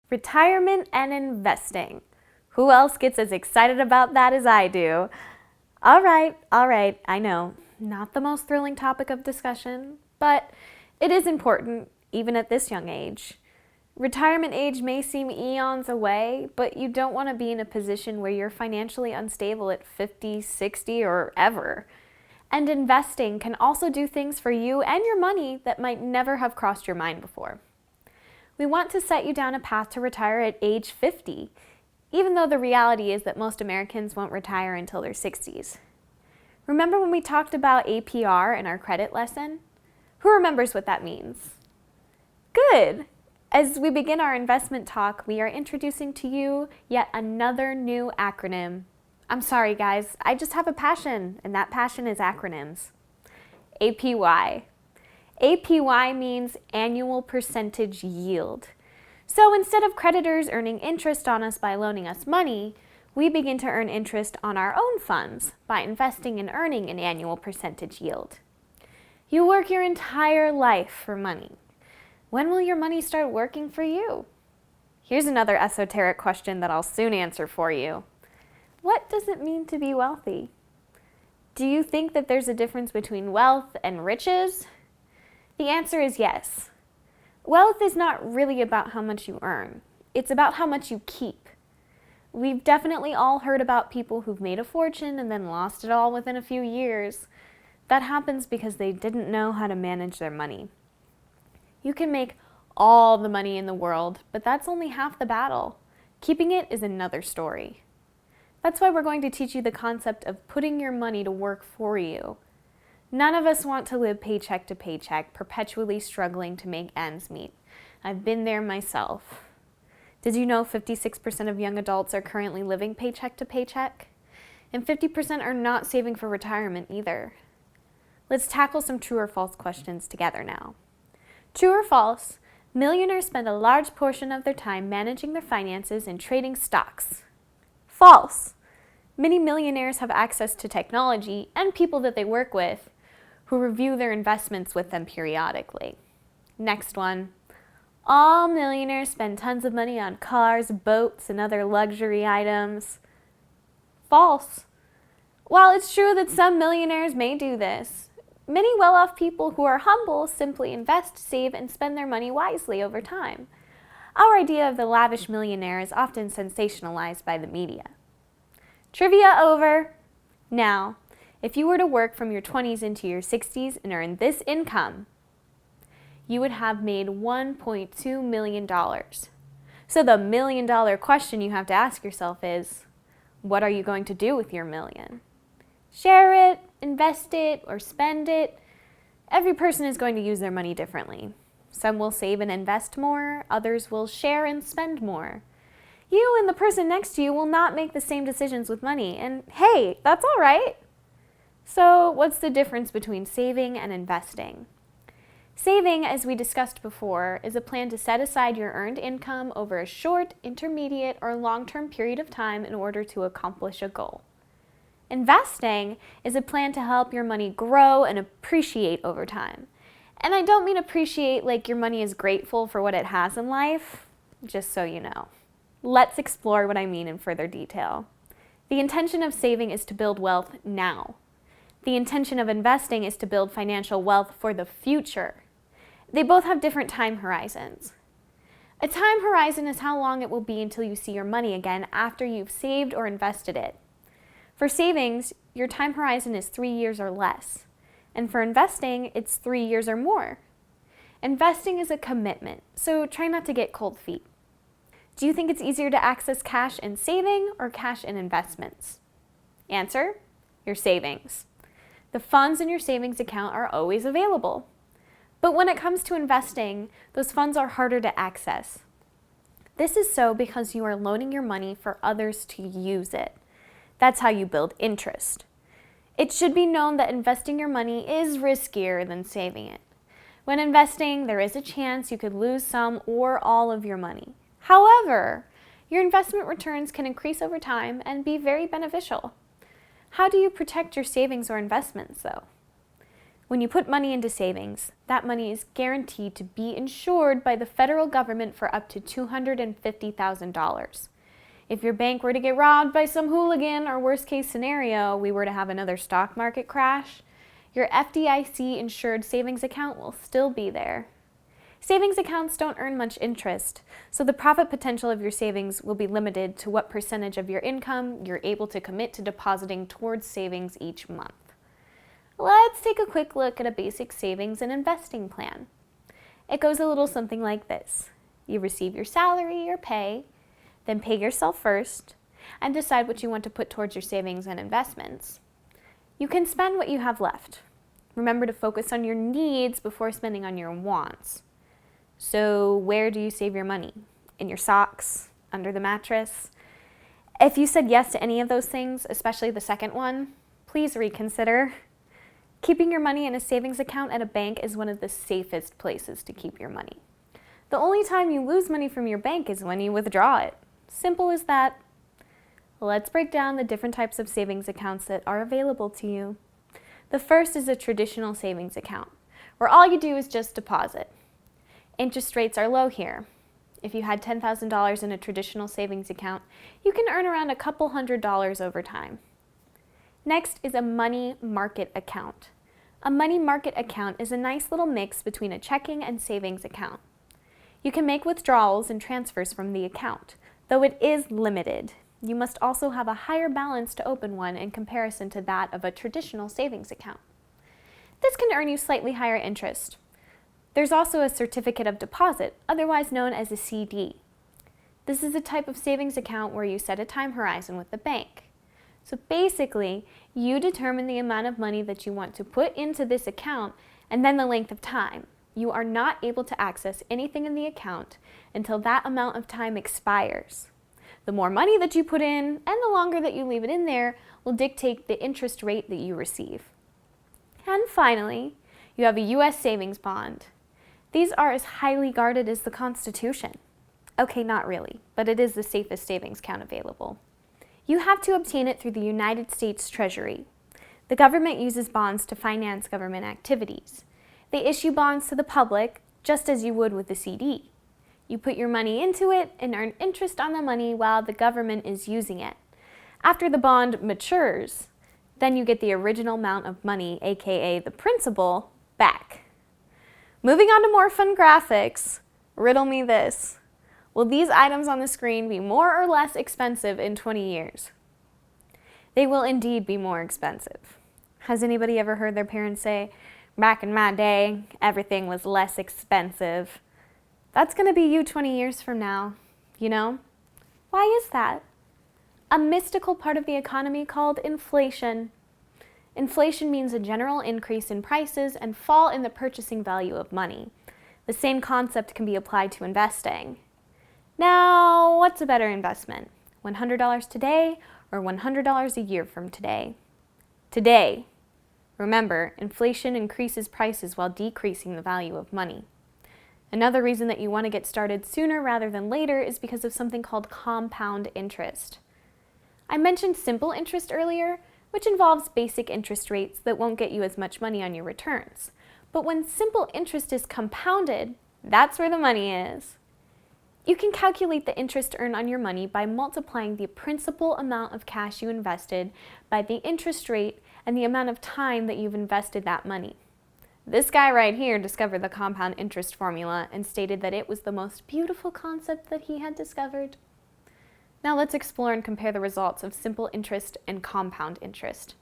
Retirement and investing. Who else gets as excited about that as I do? All right, I know, not the most thrilling topic of discussion, but it is important, even at this young age. Retirement age may seem eons away, but you don't want to be in a position where you're financially unstable at 50, 60, or ever. And investing can also do things for you and your money that might never have crossed your mind before. We want to set you down a path to retire at age 50, even though the reality is that most Americans won't retire until their 60s. Remember when we talked about APR in our credit lesson? Who remembers what that means? Good! As we begin our investment talk, we are introducing to you yet another new acronym. I'm sorry guys, I just have a passion, and that passion is acronyms. APY. APY means annual percentage yield. So instead of creditors earning interest on us by loaning us money, we begin to earn interest on our own funds by investing and earning an annual percentage yield. You work your entire life for money. When will your money start working for you? Here's another esoteric question that I'll soon answer for you. What does it mean to be wealthy? Do you think that there's a difference between wealth and riches? The answer is yes. Wealth is not really about how much you earn. It's about how much you keep. We've definitely all heard about people who've made a fortune and then lost it all within a few years. That happens because they didn't know how to manage their money. You can make all the money in the world, but that's only half the battle. Keeping it is another story. That's why we're going to teach you the concept of putting your money to work for you. None of us want to live paycheck to paycheck, perpetually struggling to make ends meet. I've been there myself. Did you know 56% of young adults are currently living paycheck to paycheck? And 50% are not saving for retirement either. Let's tackle some true or false questions together now. True or false, millionaires spend a large portion of their time managing their finances and trading stocks. False. Many millionaires have access to technology and people that they work with who review their investments with them periodically. Next one. All millionaires spend tons of money on cars, boats, and other luxury items. False. While it's true that some millionaires may do this, many well-off people who are humble simply invest, save, and spend their money wisely over time. Our idea of the lavish millionaire is often sensationalized by the media. Trivia over. Now, if you were to work from your 20s into your 60s and earn this income, you would have made $1.2 million. So the million-dollar question you have to ask yourself is, what are you going to do with your million? Share it, invest it, or spend it? Every person is going to use their money differently. Some will save and invest more, others will share and spend more. You and the person next to you will not make the same decisions with money, and hey, that's all right. So what's the difference between saving and investing? Saving, as we discussed before, is a plan to set aside your earned income over a short, intermediate, or long-term period of time in order to accomplish a goal. Investing is a plan to help your money grow and appreciate over time. And I don't mean appreciate like your money is grateful for what it has in life, just so you know. Let's explore what I mean in further detail. The intention of saving is to build wealth now. The intention of investing is to build financial wealth for the future. They both have different time horizons. A time horizon is how long it will be until you see your money again after you've saved or invested it. For savings, your time horizon is 3 years or less. And for investing, it's 3 years or more. Investing is a commitment, so try not to get cold feet. Do you think it's easier to access cash in saving or cash in investments? Answer, your savings. The funds in your savings account are always available. But when it comes to investing, those funds are harder to access. This is so because you are loaning your money for others to use it. That's how you build interest. It should be known that investing your money is riskier than saving it. When investing, there is a chance you could lose some or all of your money. However, Your investment returns can increase over time and be very beneficial. How do you protect your savings or investments, though? When you put money into savings, that money is guaranteed to be insured by the federal government for up to $250,000. If your bank were to get robbed by some hooligan, or worst case scenario, we were to have another stock market crash, your FDIC insured savings account will still be there. Savings accounts don't earn much interest, so the profit potential of your savings will be limited to what percentage of your income you're able to commit to depositing towards savings each month. Let's take a quick look at a basic savings and investing plan. It goes a little something like this. You receive your salary or pay, then pay yourself first, and decide what you want to put towards your savings and investments. You can spend what you have left. Remember to focus on your needs before spending on your wants. So where do you save your money? In your socks? Under the mattress? If you said yes to any of those things, especially the second one, please reconsider. Keeping your money in a savings account at a bank is one of the safest places to keep your money. The only time you lose money from your bank is when you withdraw it. Simple as that. Let's break down the different types of savings accounts that are available to you. The first is a traditional savings account, where all you do is just deposit. Interest rates are low here. If you had $10,000 in a traditional savings account, you can earn around a couple $100s over time. Next is a money market account. A money market account is a nice little mix between a checking and savings account. You can make withdrawals and transfers from the account, though it is limited. You must also have a higher balance to open one in comparison to that of a traditional savings account. This can earn you slightly higher interest. There's also a certificate of deposit, otherwise known as a CD. This is a type of savings account where you set a time horizon with the bank. So basically, you determine the amount of money that you want to put into this account and then the length of time. You are not able to access anything in the account until that amount of time expires. The more money that you put in and the longer that you leave it in there will dictate the interest rate that you receive. And finally, you have a U.S. savings bond. These are as highly guarded as the Constitution. Okay, not really, but it is the safest savings account available. You have to obtain it through the United States Treasury. The government uses bonds to finance government activities. They issue bonds to the public, just as you would with a CD. You put your money into it and earn interest on the money while the government is using it. After the bond matures, then you get the original amount of money, aka the principal, back. Moving on to more fun graphics, riddle me this. Will these items on the screen be more or less expensive in 20 years? They will indeed be more expensive. Has anybody ever heard their parents say, "Back in my day, everything was less expensive"? That's going to be you 20 years from now, you know? Why is that? A mystical part of the economy called inflation. Inflation means a general increase in prices and fall in the purchasing value of money. The same concept can be applied to investing. Now, what's a better investment? $100 today or $100 a year from today? Today. Remember, inflation increases prices while decreasing the value of money. Another reason that you want to get started sooner rather than later is because of something called compound interest. I mentioned simple interest earlier, which involves basic interest rates that won't get you as much money on your returns. But when simple interest is compounded, that's where the money is. You can calculate the interest earned on your money by multiplying the principal amount of cash you invested by the interest rate and the amount of time that you've invested that money. This guy right here discovered the compound interest formula and stated that it was the most beautiful concept that he had discovered. Now let's explore and compare the results of simple interest and compound interest.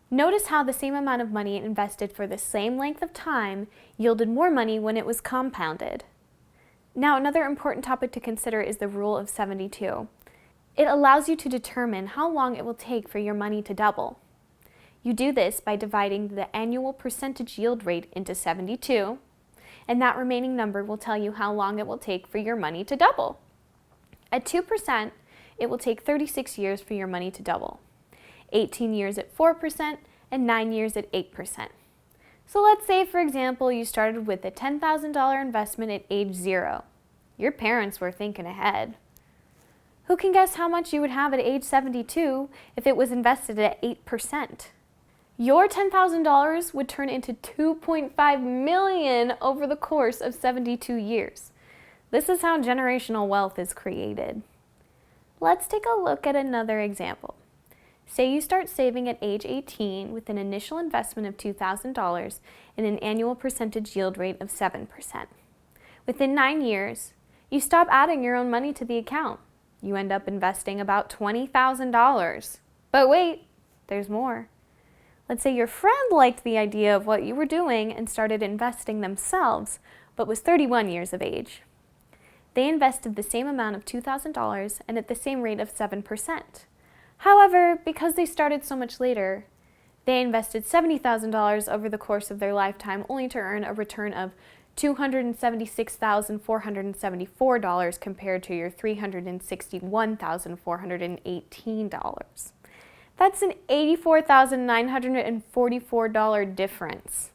Notice how the same amount of money invested for the same length of time yielded more money when it was compounded. Now, another important topic to consider is the rule of 72. It allows you to determine how long it will take for your money to double. You do this by dividing the annual percentage yield rate into 72, and that remaining number will tell you how long it will take for your money to double. At 2%, it will take 36 years for your money to double, 18 years at 4%, and 9 years at 8%. So let's say, for example, you started with a $10,000 investment at age 0. Your parents were thinking ahead. Who can guess how much you would have at age 72 if it was invested at 8%? Your $10,000 would turn into $2.5 million over the course of 72 years. This is how generational wealth is created. Let's take a look at another example. Say you start saving at age 18 with an initial investment of $2,000 and an annual percentage yield rate of 7%. Within 9 years, you stop adding your own money to the account. You end up investing about $20,000. But wait, there's more. Let's say your friend liked the idea of what you were doing and started investing themselves, but was 31 years of age. They invested the same amount of $2,000 and at the same rate of 7%. However, because they started so much later, they invested $70,000 over the course of their lifetime only to earn a return of $276,474 compared to your $361,418. That's an $84,944 difference.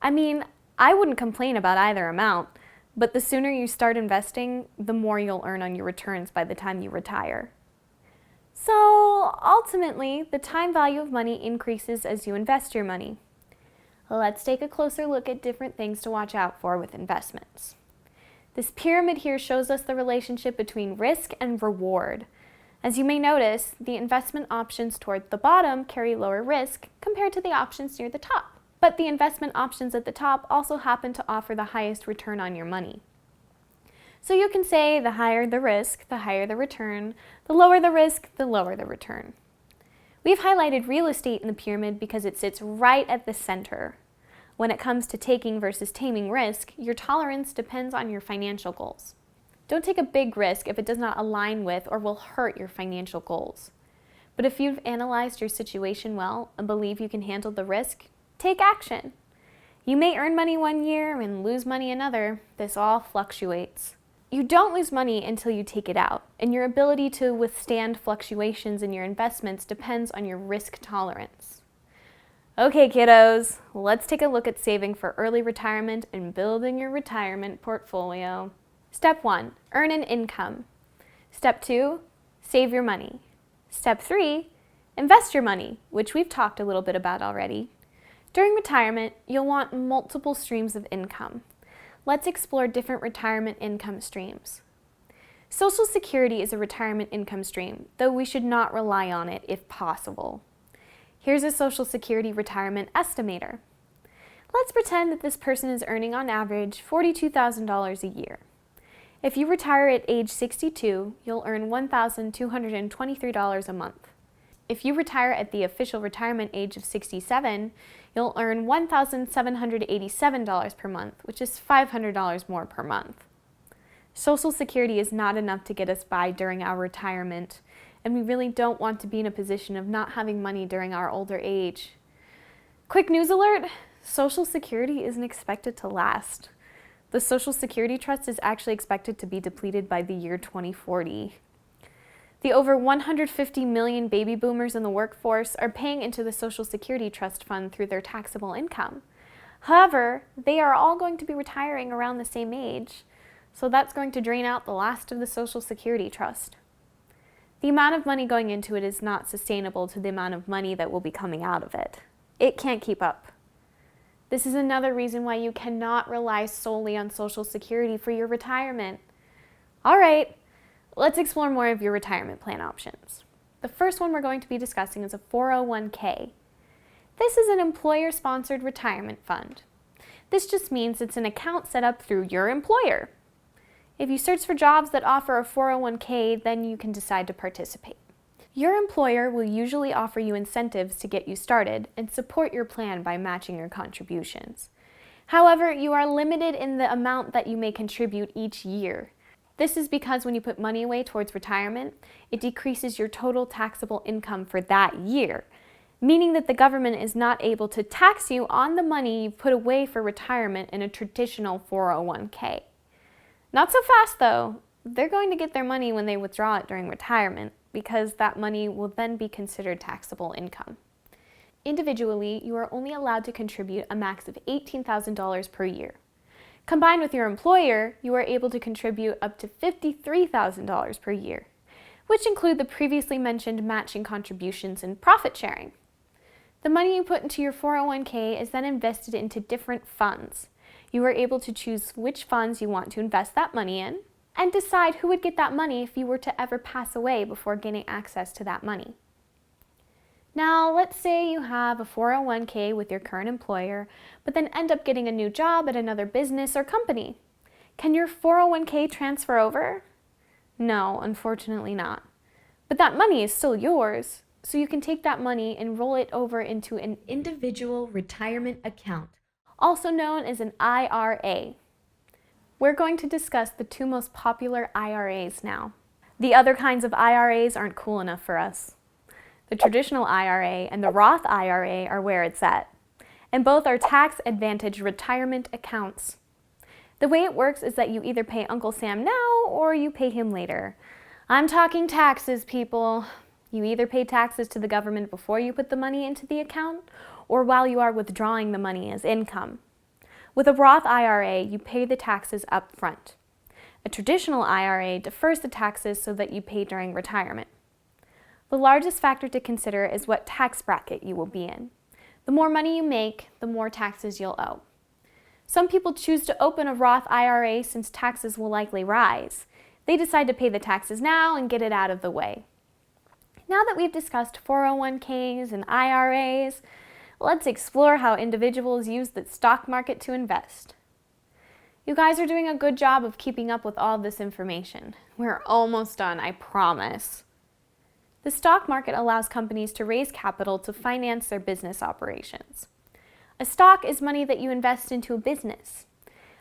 I mean, I wouldn't complain about either amount, but the sooner you start investing, the more you'll earn on your returns by the time you retire. So ultimately, the time value of money increases as you invest your money. Let's take a closer look at different things to watch out for with investments. This pyramid here shows us the relationship between risk and reward. As you may notice, the investment options toward the bottom carry lower risk compared to the options near the top. But the investment options at the top also happen to offer the highest return on your money. So you can say the higher the risk, the higher the return, the lower the risk, the lower the return. We've highlighted real estate in the pyramid because it sits right at the center. When it comes to taking versus taming risk, your tolerance depends on your financial goals. Don't take a big risk if it does not align with or will hurt your financial goals. But if you've analyzed your situation well and believe you can handle the risk, take action. You may earn money one year and lose money another. This all fluctuates. You don't lose money until you take it out, and your ability to withstand fluctuations in your investments depends on your risk tolerance. Okay, kiddos, let's take a look at saving for early retirement and building your retirement portfolio. Step 1, earn an income. Step 2, save your money. Step 3, invest your money, which we've talked a little bit about already. During retirement, you'll want multiple streams of income. Let's explore different retirement income streams. Social Security is a retirement income stream, though we should not rely on it if possible. Here's a Social Security retirement estimator. Let's pretend that this person is earning on average $42,000 a year. If you retire at age 62, you'll earn $1,223 a month. If you retire at the official retirement age of 67, you'll earn $1,787 per month, which is $500 more per month. Social Security is not enough to get us by during our retirement, and we really don't want to be in a position of not having money during our older age. Quick news alert, Social Security isn't expected to last. The Social Security Trust is actually expected to be depleted by the year 2040. The over 150 million baby boomers in the workforce are paying into the Social Security Trust Fund through their taxable income. However, they are all going to be retiring around the same age, so that's going to drain out the last of the Social Security Trust. The amount of money going into it is not sustainable to the amount of money that will be coming out of it. It can't keep up. This is another reason why you cannot rely solely on Social Security for your retirement. All right, let's explore more of your retirement plan options. The first one we're going to be discussing is a 401k. This is an employer-sponsored retirement fund. This just means it's an account set up through your employer. If you search for jobs that offer a 401k, then you can decide to participate. Your employer will usually offer you incentives to get you started and support your plan by matching your contributions. However, you are limited in the amount that you may contribute each year. This is because when you put money away towards retirement, it decreases your total taxable income for that year, meaning that the government is not able to tax you on the money you put away for retirement in a traditional 401k. Not so fast though. They're going to get their money when they withdraw it during retirement, because that money will then be considered taxable income. Individually, you are only allowed to contribute a max of $18,000 per year. Combined with your employer, you are able to contribute up to $53,000 per year. which include the previously mentioned matching contributions and profit sharing. The money you put into your 401k is then invested into different funds. You are able to choose which funds you want to invest that money in and decide who would get that money if you were to ever pass away before gaining access to that money. Now, let's say you have a 401k with your current employer, but then end up getting a new job at another business or company. Can your 401k transfer over? No, unfortunately not. But that money is still yours, so you can take that money and roll it over into an individual retirement account, also known as an IRA. We're going to discuss the two most popular IRAs now. The other kinds of IRAs aren't cool enough for us. The traditional IRA and the Roth IRA are where it's at, and both are tax-advantaged retirement accounts. The way it works is that you either pay Uncle Sam now or you pay him later. I'm talking taxes, people. You either pay taxes to the government before you put the money into the account or while you are withdrawing the money as income. With a Roth IRA, you pay the taxes up front. A traditional IRA defers the taxes so that you pay during retirement. The largest factor to consider is what tax bracket you will be in. The more money you make, the more taxes you'll owe. Some people choose to open a Roth IRA since taxes will likely rise. They decide to pay the taxes now and get it out of the way. Now that we've discussed 401ks and IRAs, let's explore how individuals use the stock market to invest. You guys are doing a good job of keeping up with all this information. We're almost done, I promise. The stock market allows companies to raise capital to finance their business operations. A stock is money that you invest into a business.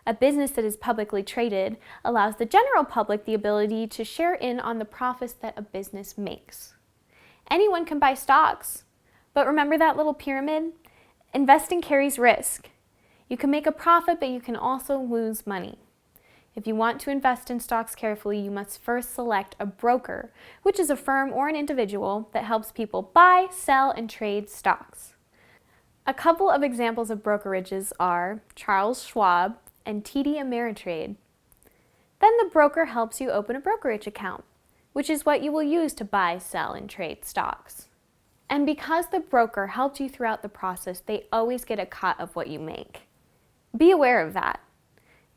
A business that is publicly traded allows the general public the ability to share in on the profits that a business makes. Anyone can buy stocks, but remember that little pyramid? Investing carries risk. You can make a profit, but you can also lose money. If you want to invest in stocks carefully, you must first select a broker, which is a firm or an individual that helps people buy, sell, and trade stocks. A couple of examples of brokerages are Charles Schwab and TD Ameritrade. Then the broker helps you open a brokerage account, which is what you will use to buy, sell, and trade stocks. And because the broker helped you throughout the process, they always get a cut of what you make. Be aware of that.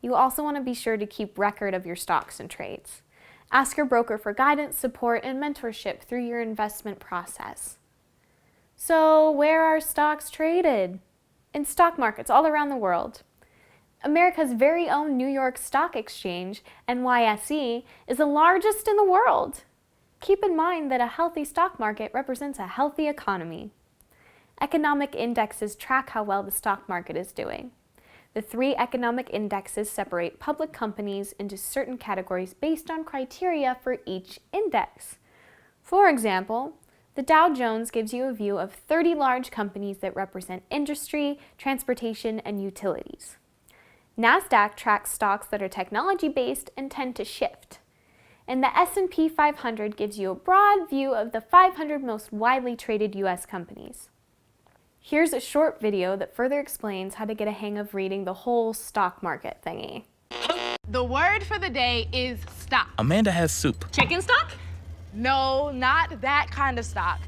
You also want to be sure to keep record of your stocks and trades. Ask your broker for guidance, support, and mentorship through your investment process. So, where are stocks traded? In stock markets all around the world. America's very own New York Stock Exchange, NYSE, is the largest in the world. Keep in mind that a healthy stock market represents a healthy economy. Economic indexes track how well the stock market is doing. The 3 economic indexes separate public companies into certain categories based on criteria for each index. For example, the Dow Jones gives you a view of 30 large companies that represent industry, transportation, and utilities. NASDAQ tracks stocks that are technology-based and tend to shift. And the S&P 500 gives you a broad view of the 500 most widely traded U.S. companies. Here's a short video that further explains how to get a hang of reading the whole stock market thingy. The word for the day is stock. Amanda has soup. Chicken stock? No, not that kind of stock.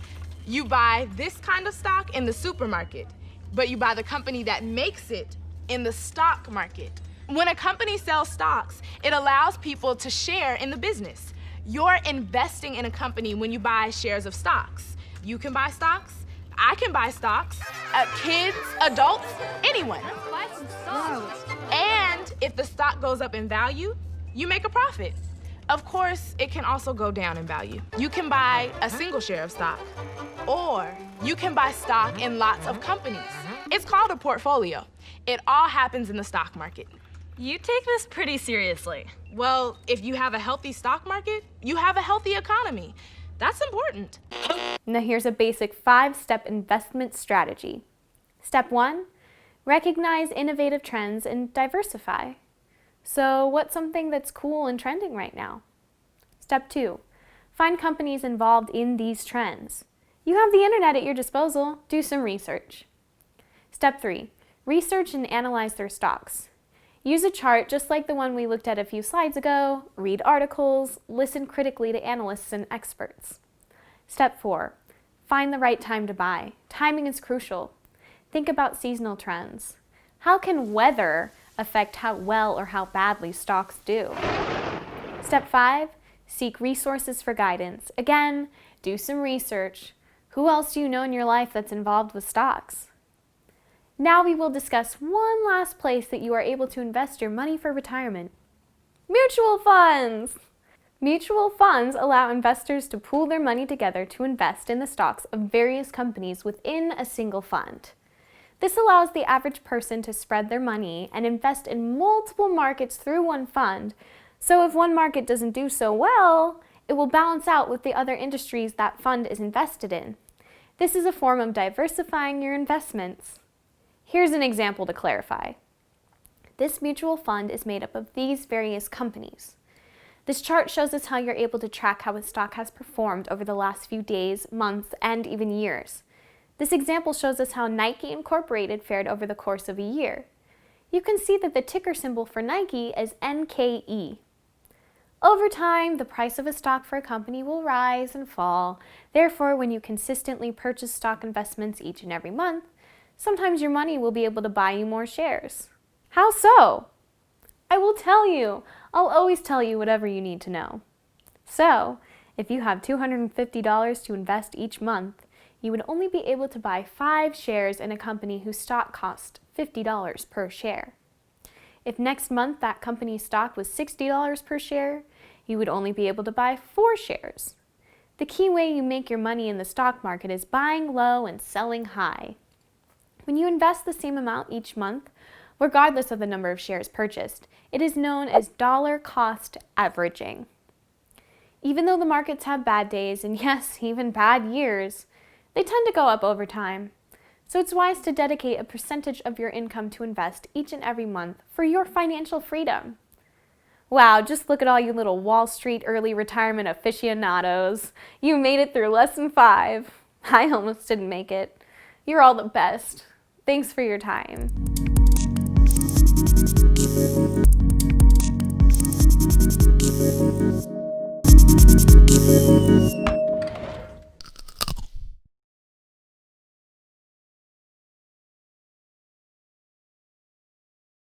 You buy this kind of stock in the supermarket, but you buy the company that makes it in the stock market. When a company sells stocks, it allows people to share in the business. You're investing in a company when you buy shares of stocks. You can buy stocks. I can buy stocks, kids, adults, anyone. Let's buy some stocks. And if the stock goes up in value, you make a profit. Of course, it can also go down in value. You can buy a single share of stock, or you can buy stock in lots of companies. It's called a portfolio. It all happens in the stock market. You take this pretty seriously. Well, if you have a healthy stock market, you have a healthy economy. That's important. Now here's a basic 5-step investment strategy. Step 1, recognize innovative trends and diversify. So what's something that's cool and trending right now? Step 2, find companies involved in these trends. You have the internet at your disposal, do some research. Step 3, research and analyze their stocks. Use a chart just like the one we looked at a few slides ago, read articles, listen critically to analysts and experts. Step 4. Find the right time to buy. Timing is crucial. Think about seasonal trends. How can weather affect how well or how badly stocks do? Step 5. Seek resources for guidance. Again, do some research. Who else do you know in your life that's involved with stocks? Now we will discuss one last place that you are able to invest your money for retirement. Mutual funds! Mutual funds allow investors to pool their money together to invest in the stocks of various companies within a single fund. This allows the average person to spread their money and invest in multiple markets through one fund, so if one market doesn't do so well, it will balance out with the other industries that fund is invested in. This is a form of diversifying your investments. Here's an example to clarify. This mutual fund is made up of these various companies. This chart shows us how you're able to track how a stock has performed over the last few days, months, and even years. This example shows us how Nike Incorporated fared over the course of a year. You can see that the ticker symbol for Nike is NKE. Over time, the price of a stock for a company will rise and fall. Therefore, when you consistently purchase stock investments each and every month, sometimes your money will be able to buy you more shares. How so? I will tell you. I'll always tell you whatever you need to know. So, if you have $250 to invest each month, you would only be able to buy 5 shares in a company whose stock cost $50 per share. If next month that company's stock was $60 per share, you would only be able to buy 4 shares. The key way you make your money in the stock market is buying low and selling high. When you invest the same amount each month, regardless of the number of shares purchased, it is known as dollar cost averaging. Even though the markets have bad days, and yes, even bad years, they tend to go up over time. So it's wise to dedicate a percentage of your income to invest each and every month for your financial freedom. Wow, just look at all you little Wall Street early retirement aficionados. You made it through lesson 5. I almost didn't make it. You're all the best. Thanks for your time.